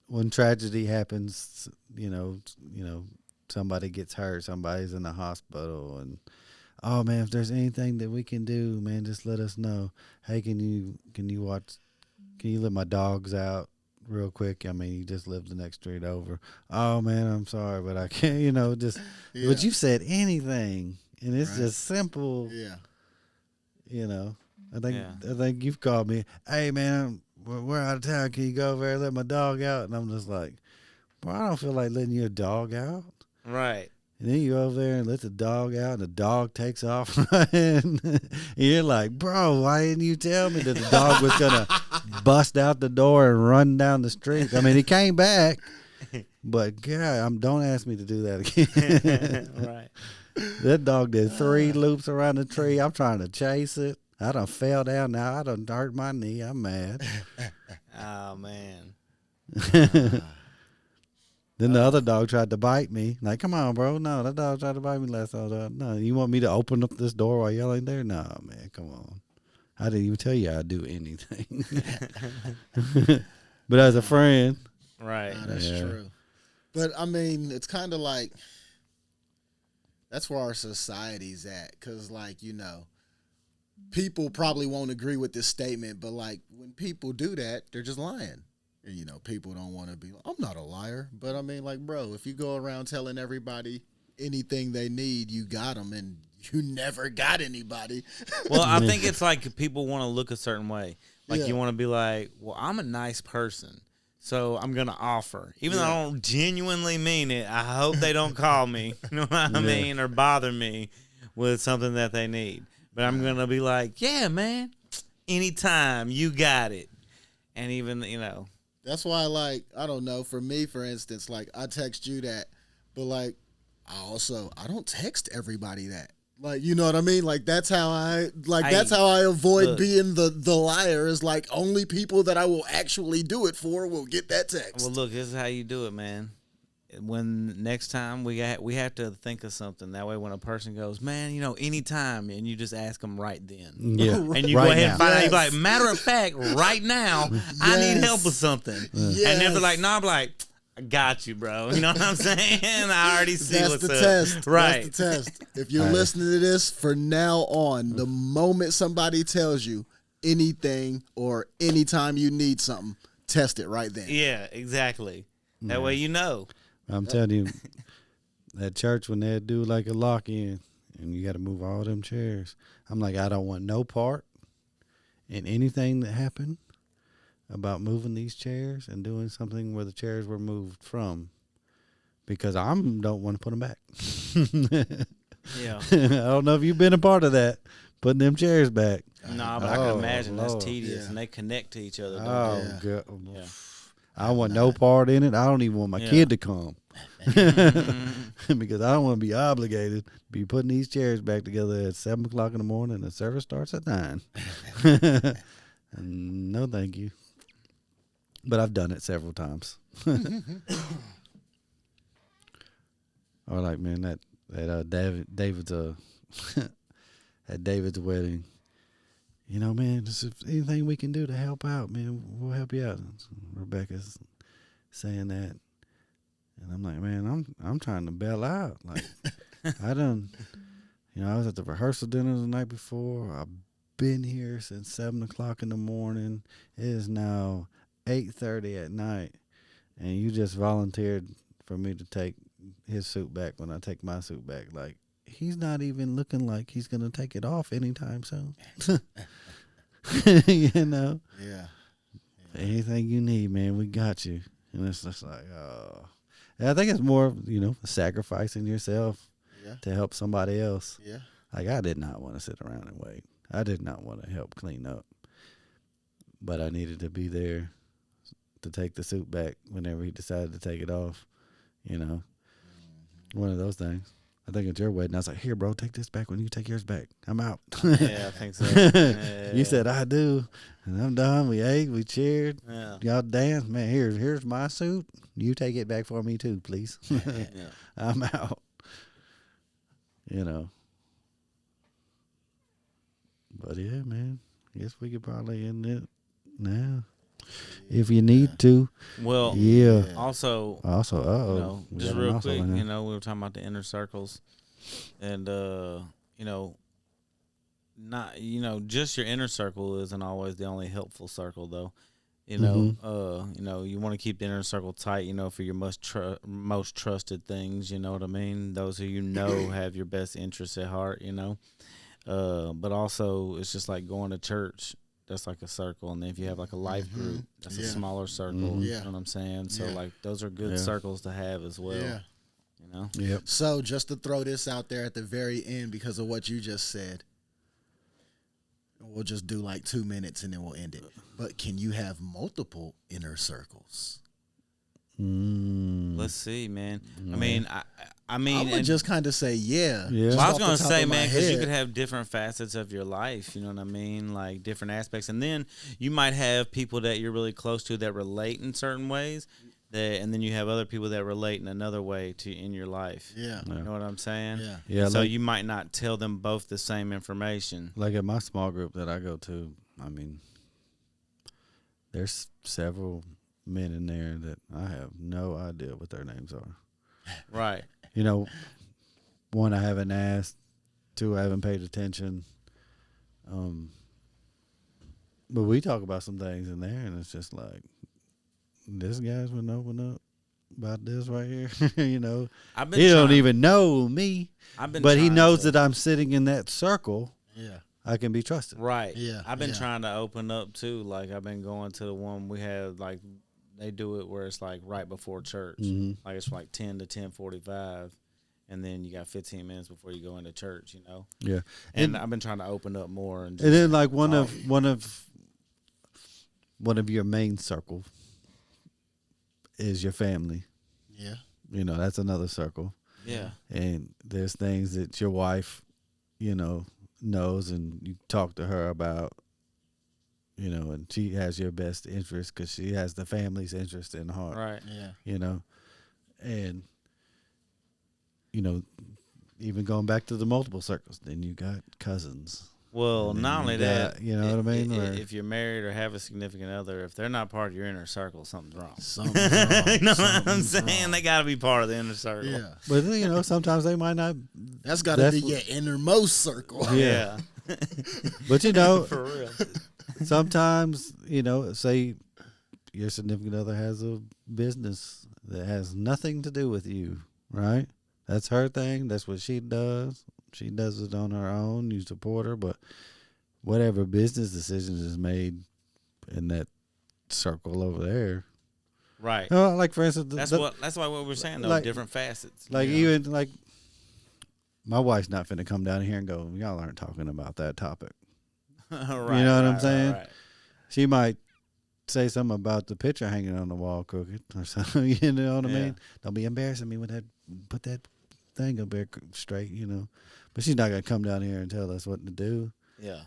when tragedy happens, somebody gets hurt, somebody's in the hospital, and oh man, if there's anything that we can do, man, just let us know. Hey, can you let my dogs out real quick? I mean, you just live the next street over. Oh man, I'm sorry, but I can't. But you said anything, and it's just simple. Yeah. I think you've called me. Hey man, we're out of town. Can you go over there and let my dog out? And I'm just like, bro, I don't feel like letting your dog out. Right. And then you go over there and let the dog out, and the dog takes off running. And you're like, bro, why didn't you tell me that the dog was gonna bust out the door and run down the street? I mean, he came back, but God, don't ask me to do that again. Right. That dog did 3 loops around the tree. I'm trying to chase it. I done fell down now. I done hurt my knee. I'm mad. Oh, man. Then the other dog tried to bite me. Like, come on, bro. No, that dog tried to bite me last time. No, you want me to open up this door while y'all ain't there? No, man, come on. I didn't even tell you I'd do anything. But as a friend. Right. No, that's true. But, I mean, it's kind of like, that's where our society's at. Because, people probably won't agree with this statement, but, when people do that, they're just lying. And, people don't want to be like, I'm not a liar. But, I mean, bro, if you go around telling everybody anything they need, you got them, and you never got anybody. Well, I think it's like people want to look a certain way. Like, you want to be like, well, I'm a nice person, so I'm going to offer. Even though I don't genuinely mean it, I hope they don't call me, you know what I mean, or bother me with something that they need. But I'm going to be like, yeah, man, anytime, you got it. And even, That's why, I don't know, for me, for instance, I text you that, but, I don't text everybody that. You know what I mean? That's how that's how I avoid being the liar is, only people that I will actually do it for will get that text. Well, look, this is how you do it, man. When next time we have to think of something. That way when a person goes, man, anytime, and you just ask them right then. Yeah. And you right go ahead now. and find out. You're like, matter of fact, right now, I need help with something. Yes. And then they're like, no, I'm like, I got you, bro. You know what I'm saying? I already see That's what's the up. test. Right. That's the test. If you're listening to this, for now on, the moment somebody tells you anything or anytime you need something, test it right then. Yeah, exactly. That way you know. I'm telling you, at church when they do like a lock in and you got to move all them chairs, I'm like, I don't want no part in anything that happened about moving these chairs and doing something where the chairs were moved from, because I don't want to put them back. Yeah. I don't know if you've been a part of that, putting them chairs back. No, but I can imagine that's Lord. tedious, and they connect to each other. Oh, Don't they? God. Yeah. I want no part in it. I don't even want my kid to come. Because I don't want to be obligated to be putting these chairs back together at 7 o'clock in the morning and the service starts at 9. No, thank you. But I've done it several times. Or like, man, that David's at David's wedding. You know, man, just if anything we can do to help out, man, we'll help you out. Rebecca's saying that, and I'm like, man, I'm trying to bail out. Like, I was at the rehearsal dinner the night before. I've been here since 7 o'clock in the morning. It is now 8:30 at night, and you just volunteered for me to take his suit back when I take my suit back. Like, he's not even looking like he's gonna take it off anytime soon. You know. Yeah. Anything you need, man, we got you. And it's just like, oh. And I think it's more, sacrificing yourself to help somebody else. Yeah. Like, I did not want to sit around and wait. I did not want to help clean up. But I needed to be there to take the suit back whenever he decided to take it off. One of those things. I think at your wedding, I was like, here, bro, take this back when you take yours back. I'm out. Yeah, I think so. Yeah. You said, I do. And I'm done. We ate. We cheered. Yeah. Y'all danced. Man, here's my suit. You take it back for me, too, please. Yeah. I'm out. But, yeah, man. I guess we could probably end it now. If you need to. Well, yeah. Also, just real quick, we were talking about the inner circles, and not just your inner circle isn't always the only helpful circle, though. You want to keep the inner circle tight, for your most trusted things. You know what I mean? Those who have your best interests at heart. But also it's just like going to church. That's like a circle, and then if you have like a life group, that's a smaller circle. You know what I'm saying? So like those are good circles to have as well. Yeah. Yep. So just to throw this out there at the very end, because of what you just said, we'll just do like 2 minutes and then we'll end it. But can you have multiple inner circles? Let's see, man. I mean, I would just kind of say, yeah. Well, I was going to say, man, because you head. could have different facets of your life, you know what I mean? Like different aspects. And then you might have people that you're really close to that relate in certain ways. And then you have other people that relate in another way in your life. Yeah. You know what I'm saying? Yeah. Yeah. So you might not tell them both the same information. Like at my small group that I go to, there's several men in there that I have no idea what their names are. Right. One I haven't asked, two I haven't paid attention. But we talk about some things in there, and it's just like, this guy's been open up about this right here. He don't even know me, but he knows that I'm sitting in that circle. Yeah. I can be trusted. Right. Yeah. I've been trying to open up too. Like I've been going to the one we had, like they do it where it's like right before church. Like it's from like 10 to 10:45, and then you got 15 minutes before you go into church. Yeah. And I've been trying to open up more. And then like one of your main circle is your family. Yeah. That's another circle. Yeah. And there's things that your wife, knows, and you talk to her about, and she has your best interest because she has the family's interest in heart. Right. Yeah. And, even going back to the multiple circles, then you got cousins, Well, And then not only you that, got- you know what I mean? Or- If you're married or have a significant other, if they're not part of your inner circle, something's wrong. Something's wrong. You know what I'm Something's saying? wrong. They got to be part of the inner circle. Yeah, But you know, sometimes they might not. that's got to be That's your innermost circle. Yeah. But you know, For real. sometimes you know, say your significant other has a business that has nothing to do with you, right? That's her thing. That's what she does. She does it on her own. You support her, but whatever business decisions is made in that circle over there. Right. Like for instance, That's why what we're saying though, like- different facets. like you know? even like my wife's not finna come down here and go, y'all aren't talking about that topic. Right, you know what I'm right, saying? right. She might say something about the picture hanging on the wall crooked or something. You know what I Yeah. mean? Don't be embarrassing me with that. Put that thing up there straight. You know, but she's not gonna come down here and tell us what to do. Yeah.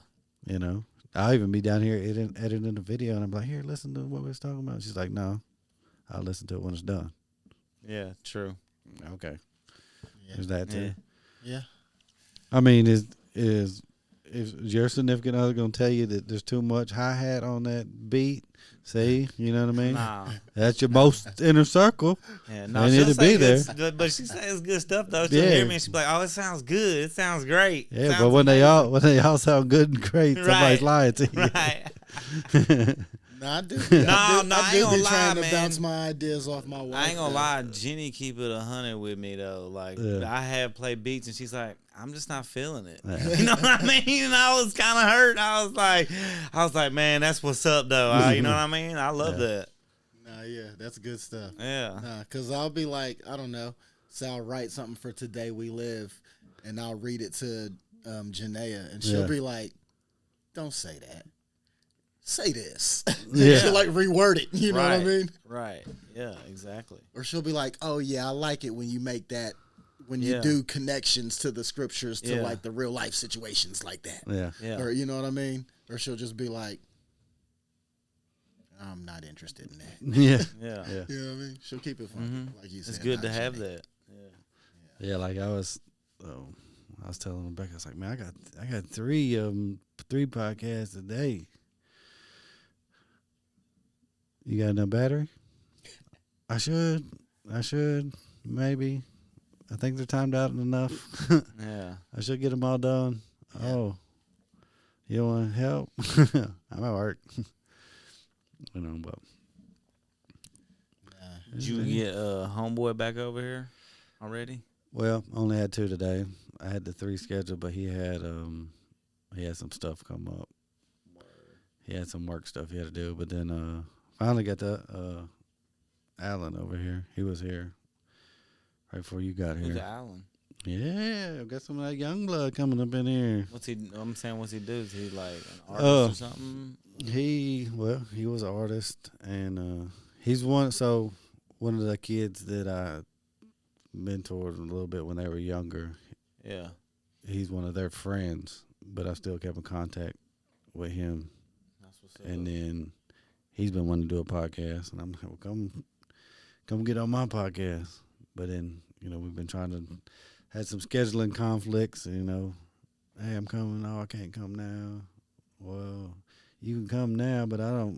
You know, I'll even be down here editing the video, and I'm like, here, listen to what we was talking about. She's like, no, I'll listen to it when it's done. Yeah. True. Okay, Yeah. there's that too. Yeah. Yeah. I mean, is your significant other gonna tell you that there's too much hi-hat on that beat? See, you know what I mean? Nah. That's your most inner circle. Yeah. No. And she'll it'll say be there. good, but she says good stuff though. She'll Yeah. hear me and she'll be like, "Oh, it sounds good. It sounds great." Yeah, Sounds but when they amazing." all sound good and great, somebody's Right. lying to you. Right. No, I do. No, I no, I do ain't gonna be lie, trying to man. bounce my ideas off my wife. I ain't gonna lie, Jenny keep it 100 with me though. Like Yeah. I have played beats and she's like, I'm just not feeling it. Yeah. You know what I mean? And I was kind of hurt. I was like, man, that's what's up though. You know what I mean? I love that. Nah, yeah, that's good stuff. Yeah. Nah, cause I'll be like, I don't know, so I'll write something for Today We Live, and I'll read it to Janaea, and she'll Yeah. be like, "Don't say that. Say this." Yeah. She'll like reword it. You know what I Right. mean? Right. Yeah. Exactly. Or she'll be like, "Oh yeah, I like it when you make that." When you Yeah. do connections to the scriptures to Yeah. like the real life situations like that. Yeah. Yeah. Or you know what I mean? Or she'll just be like, I'm not interested in that. Yeah. Yeah. Yeah. You know what I mean? She'll keep it funny, Mhm. like you said. It's good to not have Janae. that. Yeah. Yeah, like I was telling Rebecca, I was like, man, I got three podcasts a day. You got enough battery? I should, maybe. I think they're timed out enough. Yeah. I should get them all done. Yeah. Oh, you want help? I'm at work. You know, but Did you get homeboy back over here already? well, only had 2 today. I had the 3 scheduled, but he had some stuff come up. He had some work stuff he had to do, but then finally got the Alan over here. He was here right before you got Who's here. Alan? Yeah, got some of that young blood coming up in here. What's he? I'm saying, what's he do? Is he like an artist Oh. or something? He was an artist, and he's one of the kids that I mentored a little bit when they were younger. Yeah. He's one of their friends, but I still kept in contact with him. That's what's up. And then he's been wanting to do a podcast, and I'm like, well, come get on my podcast. But then, you know, we've been trying to had some scheduling conflicts. You know, hey, I'm coming. No, I can't come now. Well, you can come now, but I don't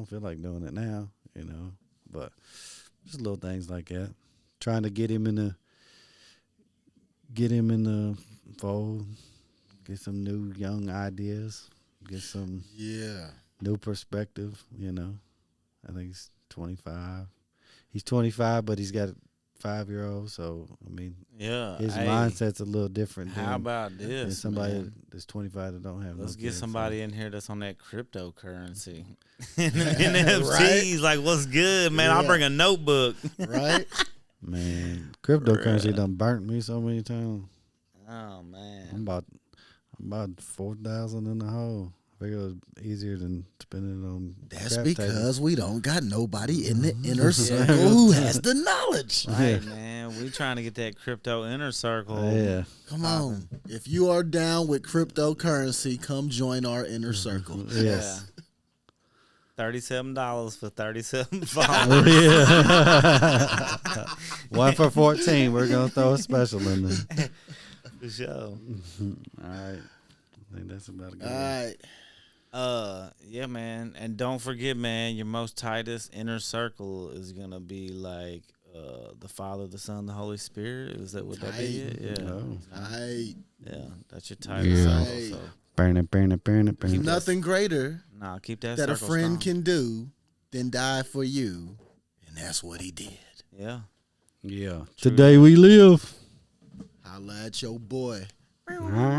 feel like doing it now. You know, but just little things like that. Trying to get him in the fold, get some new young ideas, get some new perspective, you know. I think he's 25. He's 25, but he's got a 5-year-old, so, I mean, Yeah. his hey, mindset's a little different How about than this? somebody man? that's 25 that don't have Let's no get kids, somebody so. in here that's on that cryptocurrency. NFTs, like, what's good, man? I'll Yeah. bring a notebook. Right? Man, cryptocurrency Bruh. done burnt me so many times. Oh, man. I'm about 4,000 in the hole. I figured it was easier than spending it on That's crap because tables. we don't got nobody in the inner circle who has the knowledge. Right, man. We trying to get that crypto inner circle. Yeah. Come on. If you are down with cryptocurrency, come join our inner circle. Yes. $37 for 37 followers. Yeah. 1 for 14. We're gonna throw a special in there. For sure. All right. think that's about a good All one. right. Yeah, man, and don't forget, man, your most tightest inner circle is gonna be like the Father, the Son, the Holy Spirit. Is that would that be it? Yeah, Oh. yeah, that's your tightest circle. Aight. So Burn it. There's nothing greater nah, keep that that a circle friend strong. can do than die for you, and that's what he did. Yeah, Yeah. True Today that. we live. Holla at your boy. All right.